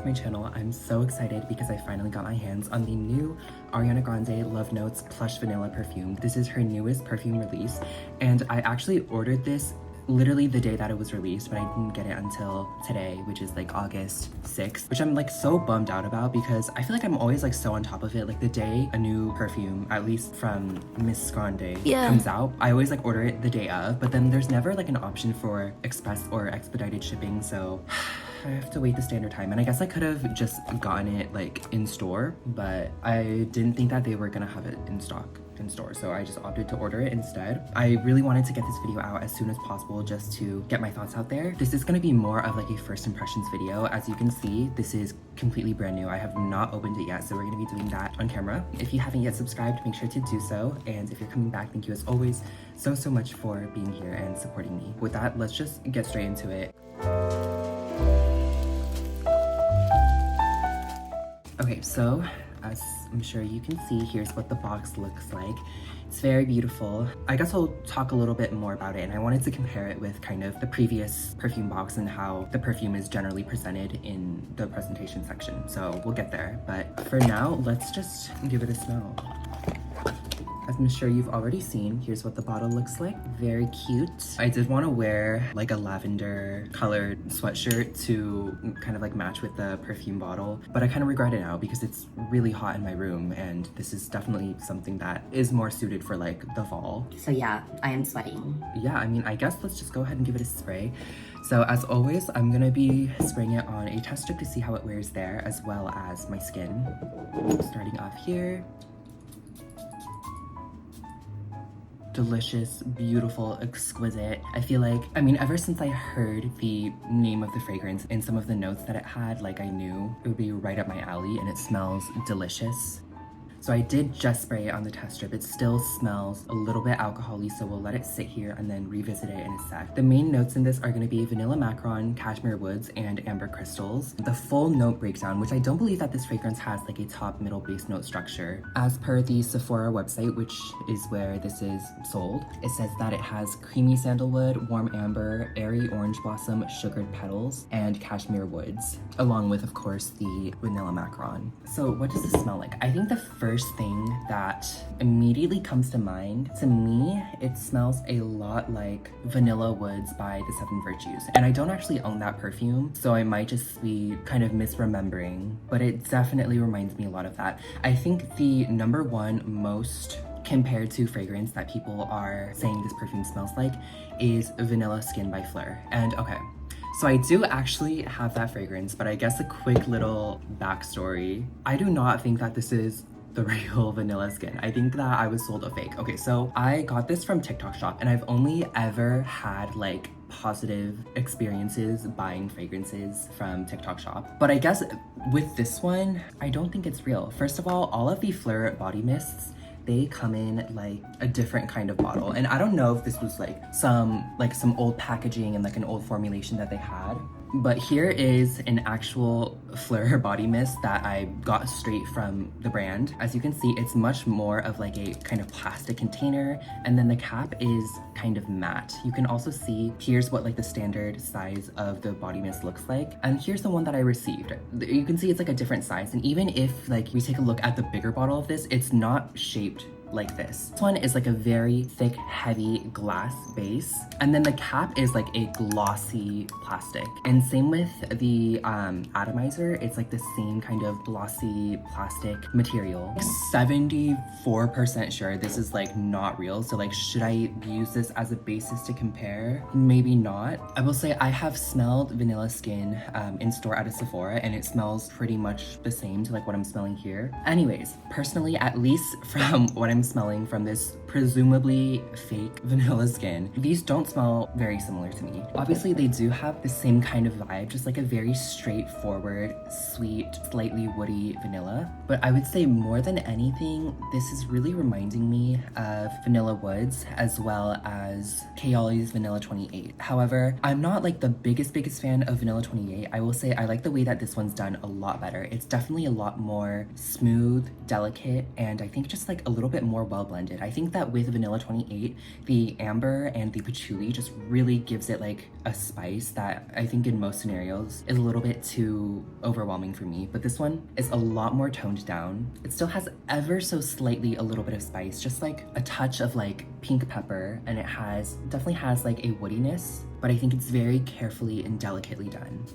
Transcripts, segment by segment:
my channel. I'm so excited because I finally got my hands on the new Ariana Grande Lovenotes Plush Vanilla perfume. This is her newest perfume release, and I actually ordered this literally the day that it was released, but I didn't get it until today, which is like August 6th, which I'm like so bummed out about because I feel like I'm always like so on top of it. Like the day a new perfume, at least from Miss Grande, comes out, I always like order it the day of, but then there's never like an option for express or expedited shipping, so I have to wait the standard time. And I guess I could have just gotten it like in store, but I didn't think that they were gonna have it in stock in store, so I just opted to order it instead. I really wanted to get this video out as soon as possible just to get my thoughts out there. This is gonna be more of like a first impressions video. As you can see, this is completely brand new. I have not opened it yet, so we're gonna be doing that on camera. If you haven't yet subscribed, make sure to do so, and if you're coming back, thank you as always so much for being here and supporting me. With that, let's just get straight into it. Okay, so as I'm sure you can see, here's what the box looks like. It's very beautiful. I guess I'll talk a little bit more about it, and I wanted to compare it with kind of the previous perfume box and how the perfume is generally presented in the presentation section. So we'll get there, but for now, let's just give it a smell. As I'm sure you've already seen, here's what the bottle looks like. Very cute. I did want to wear like a lavender colored sweatshirt to kind of like match with the perfume bottle, but I kind of regret it now because it's really hot in my room, and this is definitely something that is more suited for like the fall. So yeah, I am sweating. Yeah, I mean, I guess let's just go ahead and give it a spray. So as always, I'm gonna be spraying it on a test strip to see how it wears there, as well as my skin. Starting off here. Delicious, beautiful, exquisite. I feel like, I mean, ever since I heard the name of the fragrance and some of the notes that it had, like I knew it would be right up my alley, and it smells delicious. So I did just spray it on the test strip. It still smells a little bit alcohol-y, so we'll let it sit here and then revisit it in a sec. The main notes in this are going to be vanilla macaron, cashmere woods, and amber crystals. The full note breakdown, which I don't believe that this fragrance has like a top, middle, base note structure. As per the Sephora website, which is where this is sold, it says that it has creamy sandalwood, warm amber, airy orange blossom, sugared petals, and cashmere woods, along with, of course, the vanilla macaron. So what does this smell like? I think the first thing that immediately comes to mind, to me, it smells a lot like Vanilla Woods by the Seven Virtues. And I don't actually own that perfume, so I might just be kind of misremembering, but it definitely reminds me a lot of that. I think the number one most compared to fragrance that people are saying this perfume smells like is Vanilla Skin by Fleur. And okay, so I do actually have that fragrance, but I guess a quick little backstory. I do not think that this is the real Vanilla Skin. I think that I was sold a fake. Okay, so I got this from TikTok Shop, and I've only ever had like positive experiences buying fragrances from TikTok Shop. But I guess with this one, I don't think it's real. First of all of the Fleur body mists, they come in like a different kind of bottle, and I don't know if this was like some old packaging and like an old formulation that they had, but here is an actual Fleur body mist that I got straight from the brand. As you can see, it's much more of like a kind of plastic container, and then the cap is kind of matte. You can also see here's what like the standard size of the body mist looks like, and here's the one that I received. You can see it's like a different size, and even if like we take a look at the bigger bottle of this, it's not shaped like this. This one is like a very thick, heavy glass base, and then the cap is like a glossy plastic. And same with the atomizer, it's like the same kind of glossy plastic material. 74% sure this is like not real, so like should I use this as a basis to compare? Maybe not. I will say I have smelled Vanilla Skin in store at a Sephora, and it smells pretty much the same to like what I'm smelling here. Anyways, personally, at least from what I'm smelling from this presumably fake Vanilla Skin, these don't smell very similar to me. Obviously they do have the same kind of vibe, just like a very straightforward, sweet, slightly woody vanilla. But I would say more than anything, this is really reminding me of Vanilla Woods as well as Kayali's Vanilla 28. However, I'm not like the biggest fan of Vanilla 28. I will say I like the way that this one's done a lot better. It's definitely a lot more smooth, delicate, and I think just like a little bit more well blended. I think that with Vanilla 28, the amber and the patchouli just really gives it like a spice that I think in most scenarios is a little bit too overwhelming for me. But this one is a lot more toned down. It still has ever so slightly a little bit of spice, just like a touch of like pink pepper, and it definitely has like a woodiness, but I think it's very carefully and delicately done.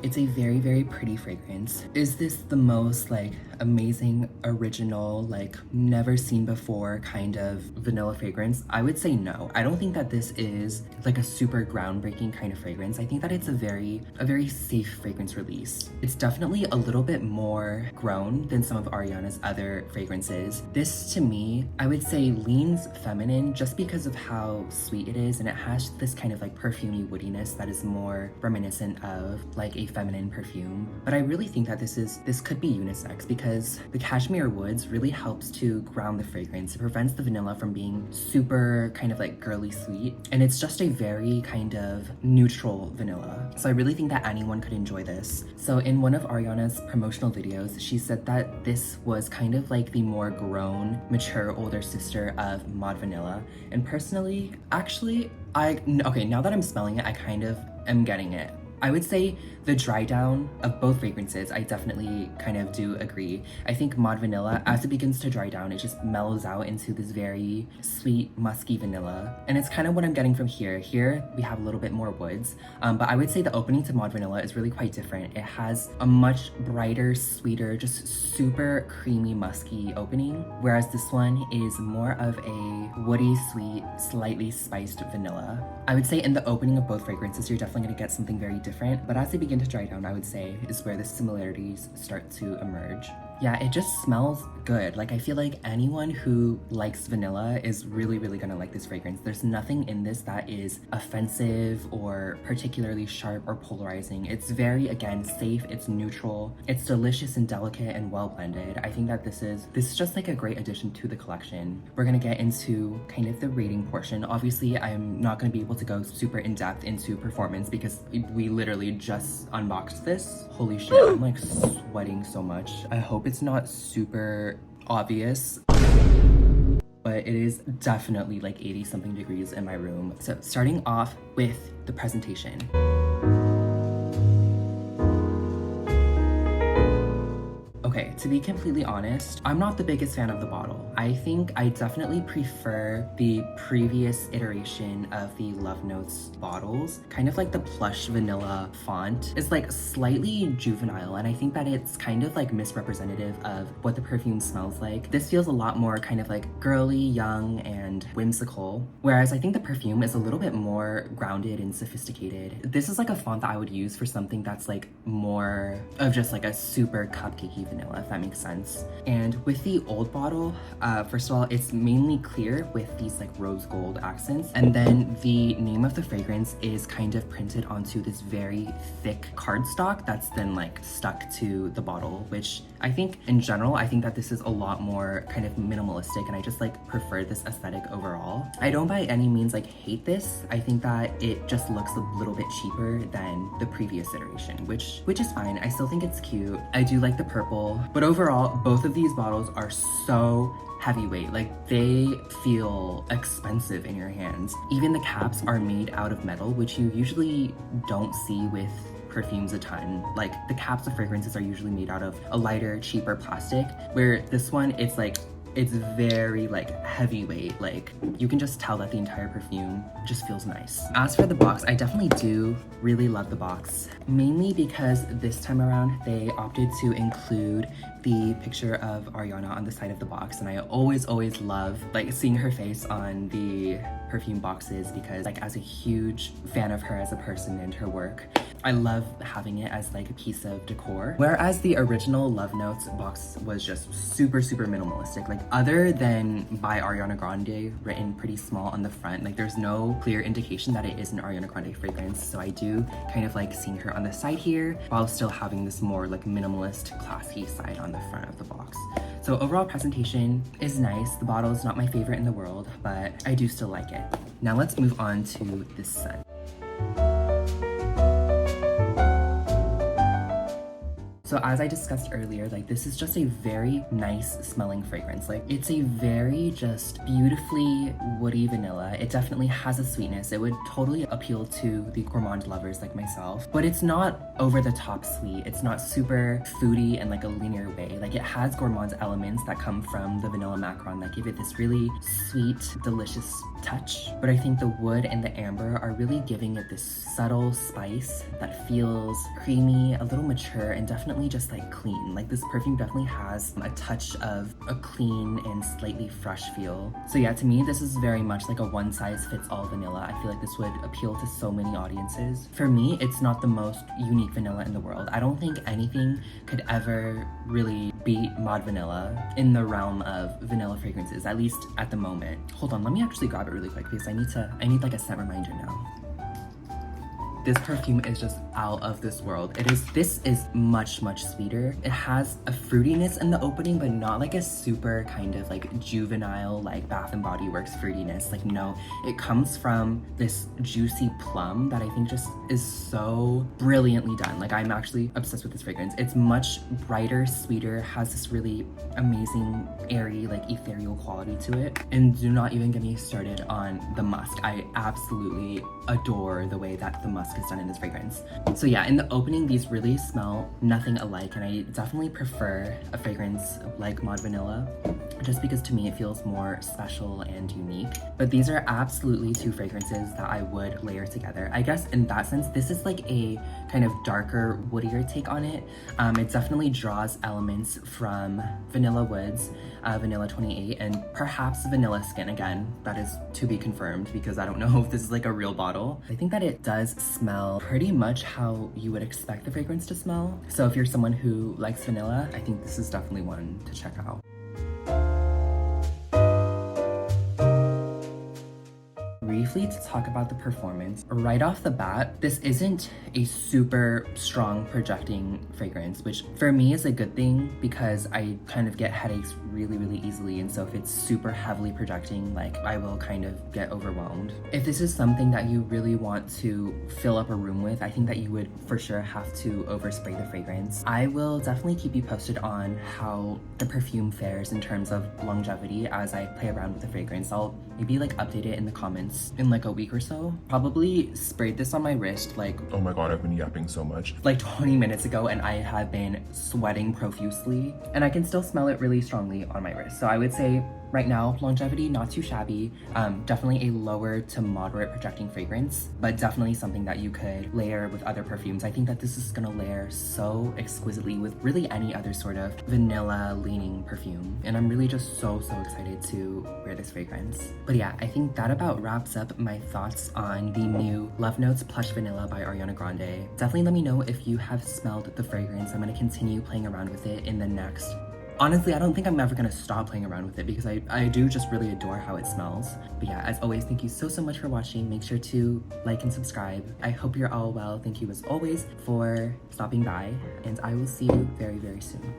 It's a very, very pretty fragrance. Is this the most like amazing, original, like never seen before kind of vanilla fragrance? I would say no. I don't think that this is like a super groundbreaking kind of fragrance. I think that it's a very safe fragrance release. It's definitely a little bit more grown than some of Ariana's other fragrances. This to me, I would say leans feminine just because of how sweet it is, and it has this kind of like perfumey woodiness that is more reminiscent of like a feminine perfume. But I really think that this could be unisex because the cashmere woods really helps to ground the fragrance. It prevents the vanilla from being super kind of like girly sweet, and it's just a very kind of neutral vanilla. So I really think that anyone could enjoy this. So in one of Ariana's promotional videos, she said that this was kind of like the more grown, mature older sister of Mod Vanilla. And personally, actually, okay, now that I'm smelling it, I kind of am getting it. I would say the dry down of both fragrances, I definitely kind of do agree. I think Mod Vanilla, as it begins to dry down, it just mellows out into this very sweet, musky vanilla. And it's kind of what I'm getting from here. Here, we have a little bit more woods, but I would say the opening to Mod Vanilla is really quite different. It has a much brighter, sweeter, just super creamy, musky opening, whereas this one is more of a woody, sweet, slightly spiced vanilla. I would say in the opening of both fragrances, you're definitely gonna get something very different, but as they begin to dry down, I would say is where the similarities start to emerge. Yeah, it just smells good. Like I feel like anyone who likes vanilla is really gonna like this fragrance. There's nothing in this that is offensive or particularly sharp or polarizing. It's very, again, safe, it's neutral, it's delicious and delicate and well blended. I think that this is just like a great addition to the collection. We're gonna get into kind of the rating portion. Obviously, I'm not gonna be able to go super in depth into performance because we literally just unboxed this. Holy shit, I'm like sweating so much. I hope it's not super obvious, but it is definitely like 80 something degrees in my room. So starting off with the presentation. Okay, to be completely honest, I'm not the biggest fan of the bottle. I think I definitely prefer the previous iteration of the Lovenotes bottles. Kind of like the Plush vanilla font is like slightly juvenile, and I think that it's kind of like misrepresentative of what the perfume smells like. This feels a lot more kind of like girly, young, and whimsical, whereas I think the perfume is a little bit more grounded and sophisticated. This is like a font that I would use for something that's like more of just like a super cupcakey vanilla, if that makes sense. And with the old bottle, first of all, it's mainly clear with these like rose gold accents, and then the name of the fragrance is kind of printed onto this very thick cardstock that's then like stuck to the bottle, which I think in general, I think that this is a lot more kind of minimalistic, and I just like prefer this aesthetic overall. I don't by any means like hate this. I think that it just looks a little bit cheaper than the previous iteration, which is fine. I still think it's cute. I do like the purple, but overall, both of these bottles are so heavyweight. Like they feel expensive in your hands. Even the caps are made out of metal, which you usually don't see with perfumes a ton. Like the caps of fragrances are usually made out of a lighter, cheaper plastic, where this one, it's very like heavyweight. Like you can just tell that the entire perfume just feels nice. As for the box, I definitely do really love the box, mainly because this time around they opted to include the picture of Ariana on the side of the box, and I always love like seeing her face on the perfume boxes because like as a huge fan of her as a person and her work, I love having it as like a piece of decor. Whereas the original Lovenotes box was just super minimalistic. Like other than by Ariana Grande written pretty small on the front, like there's no clear indication that it is an Ariana Grande fragrance. So I do kind of like seeing her on the side here while still having this more like minimalist, classy side on the front of the box. So overall presentation is nice. The bottle is not my favorite in the world, but I do still like it. Now let's move on to this scent. So as I discussed earlier, like this is just a very nice smelling fragrance. Like it's a very just beautifully woody vanilla. It definitely has a sweetness. It would totally appeal to the gourmand lovers like myself, but it's not over the top sweet. It's not super foodie in like a linear way. Like it has gourmand elements that come from the vanilla macaron that give it this really sweet, delicious touch. But I think the wood and the amber are really giving it this subtle spice that feels creamy, a little mature, and definitely just like clean. Like this perfume definitely has a touch of a clean and slightly fresh feel. So yeah, to me, this is very much like a one size fits all vanilla. I feel like this would appeal to so many audiences. For me, it's not the most unique vanilla in the world. I don't think anything could ever really beat Mod Vanilla in the realm of vanilla fragrances, at least at the moment. Hold on, let me actually grab it really quick because I need like a scent reminder now. This perfume is just out of this world. This is much sweeter. It has a fruitiness in the opening, but not like a super kind of like juvenile, like Bath and Body Works fruitiness. Like no, it comes from this juicy plum that I think just is so brilliantly done. Like I'm actually obsessed with this fragrance. It's much brighter, sweeter, has this really amazing, airy, like ethereal quality to it. And do not even get me started on the musk. I absolutely adore the way that the musk is done in this fragrance. So yeah, in the opening, these really smell nothing alike, and I definitely prefer a fragrance like Mod Vanilla, just because to me it feels more special and unique. But these are absolutely two fragrances that I would layer together. I guess in that sense, this is like a kind of darker, woodier take on it. It definitely draws elements from Vanilla Woods, Vanilla 28, and perhaps Vanilla Skin. Again, that is to be confirmed because I don't know if this is like a real bottle. I think that it does smell pretty much how you would expect the fragrance to smell. So if you're someone who likes vanilla, I think this is definitely one to check out. Briefly to talk about the performance. Right off the bat, this isn't a super strong projecting fragrance, which for me is a good thing because I kind of get headaches really easily, and so if it's super heavily projecting, like I will kind of get overwhelmed. If this is something that you really want to fill up a room with, I think that you would for sure have to overspray the fragrance. I will definitely keep you posted on how the perfume fares in terms of longevity as I play around with the fragrance. I'll maybe like update it in the comments in like a week or so. Probably sprayed this on my wrist like, oh my god, I've been yapping so much, like 20 minutes ago, and I have been sweating profusely, and I can still smell it really strongly on my wrist. So I would say right now, longevity, not too shabby. Definitely a lower to moderate projecting fragrance, but definitely something that you could layer with other perfumes. I think that this is gonna layer so exquisitely with really any other sort of vanilla leaning perfume. And I'm really just so excited to wear this fragrance. But yeah, I think that about wraps up my thoughts on the new Lovenotes Plush Vanilla by Ariana Grande. Definitely let me know if you have smelled the fragrance. I'm gonna continue playing around with it in the next. Honestly, I don't think I'm ever gonna stop playing around with it because I do just really adore how it smells. But yeah, as always, thank you so much for watching. Make sure to like and subscribe. I hope you're all well. Thank you as always for stopping by, and I will see you very soon.